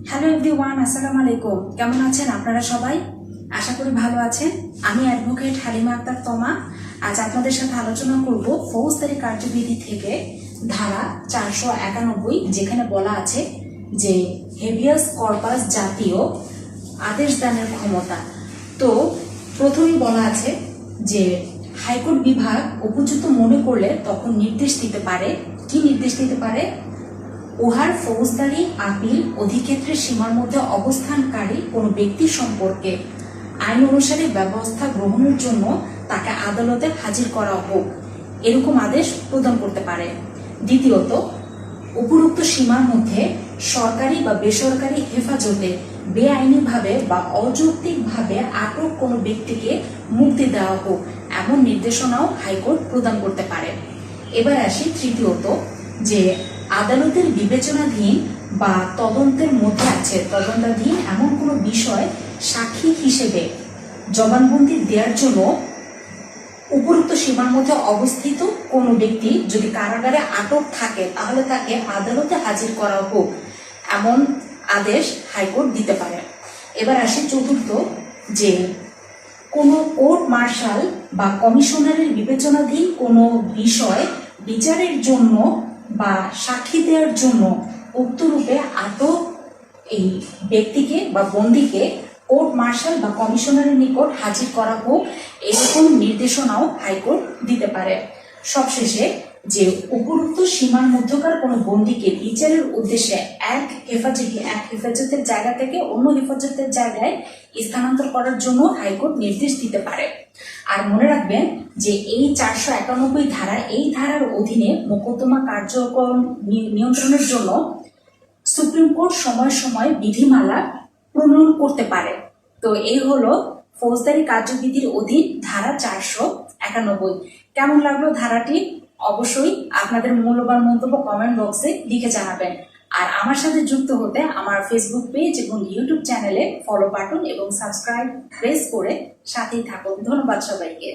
Hello everyone, আসসালামু আলাইকুম। কেমন আছেন আপনারা সবাই? আশা করি ভালো আছেন। আমি অ্যাডভোকেট হালিমা আক্তার তমা। আজ আপনাদের সাথে আলোচনা করব ফৌজদারি কার্যবিধি থেকে ধারা 491, যেখানে বলা আছে যে হেভিয়াস কর্পাস জাতীয় আদেশ দানের ক্ষমতা। তো প্রথমেই বলা আছে যে হাইকোর্ট বিভাগ উপযুক্ত মনে করলে তখন নির্দেশ দিতে পারে। কি নির্দেশ দিতে পারে? উহার ফৌজদারি আপিল অধিক্ষেত্রের সীমার মধ্যে অবস্থানকারী কোনো ব্যক্তি সম্পর্কে আইন অনুসারে ব্যবস্থা গ্রহণের জন্য তাকে আদালতে হাজির করা হোক, এরকম আদেশ প্রদান করতে পারে। দ্বিতীয়ত, উপরোক্ত সীমার মধ্যে সরকারি বা বেসরকারি হেফাজতে বেআইনিভাবে বা অযৌক্তিকভাবে আটক কোনো ব্যক্তিকে মুক্তি দেওয়া হোক, এমন নির্দেশনাও হাইকোর্ট প্রদান করতে পারে। এবার আসি তৃতীয়ত, যে আদালতের বিবেচনাধীন বা তদন্তের মধ্যে আছে তদন্তাধীন এমন কোনো বিষয় সাক্ষী হিসেবে জবানবন্দি দেওয়ার জন্য উপরোক্ত সীমার মধ্যে অবস্থিত কোনো ব্যক্তি যদি কারাগারে আটক থাকে, তাহলে তাকে আদালতে হাজির করা হোক, এমন আদেশ হাইকোর্ট দিতে পারে। এবার আসি চতুর্থ, যে কোনো কোর্ট মার্শাল বা কমিশনারের বিবেচনাধীন কোনো বিষয় বিচারের জন্য বা সাক্ষী দেওয়ার জন্য উক্তরূপে আটক এই ব্যক্তিকে বা বন্দীকে কোর্ট মার্শাল বা কমিশনারের নিকট হাজির করা হোক, এরকম নির্দেশনাও হাইকোর্ট দিতে পারে। সবশেষে, যে উপরোক্ত সীমার মধ্যকার কোনো বন্দীকে বিচারের উদ্দেশ্যে এক হেফাজতের জায়গা থেকে অন্য হেফাজতের জায়গায় স্থানান্তর করার জন্য হাইকোর্ট নির্দেশ দিতে পারে। আর মনে রাখবেন যে এই 491 ধারা, এই ধারার অধীনে মোকদ্দমা কার্যক্রম নিয়ন্ত্রণের জন্য সুপ্রিম কোর্ট সময় সময় বিধিমালা প্রণয়ন করতে পারে। তো এই হলো ফৌজদারি কার্যবিধির অধীন ধারা 491। কেমন লাগলো ধারাটি? অবশ্যই আপনাদের মূল্যবান মন্তব্য কমেন্ট বক্সে লিখে জানাবেন। আর আমার সাথে যুক্ত হতে আমার ফেসবুক পেজ এবং ইউটিউব চ্যানেলে ফলো বাটন এবং সাবস্ক্রাইব প্রেস করে সাথেই থাকুন। ধন্যবাদ সবাইকে।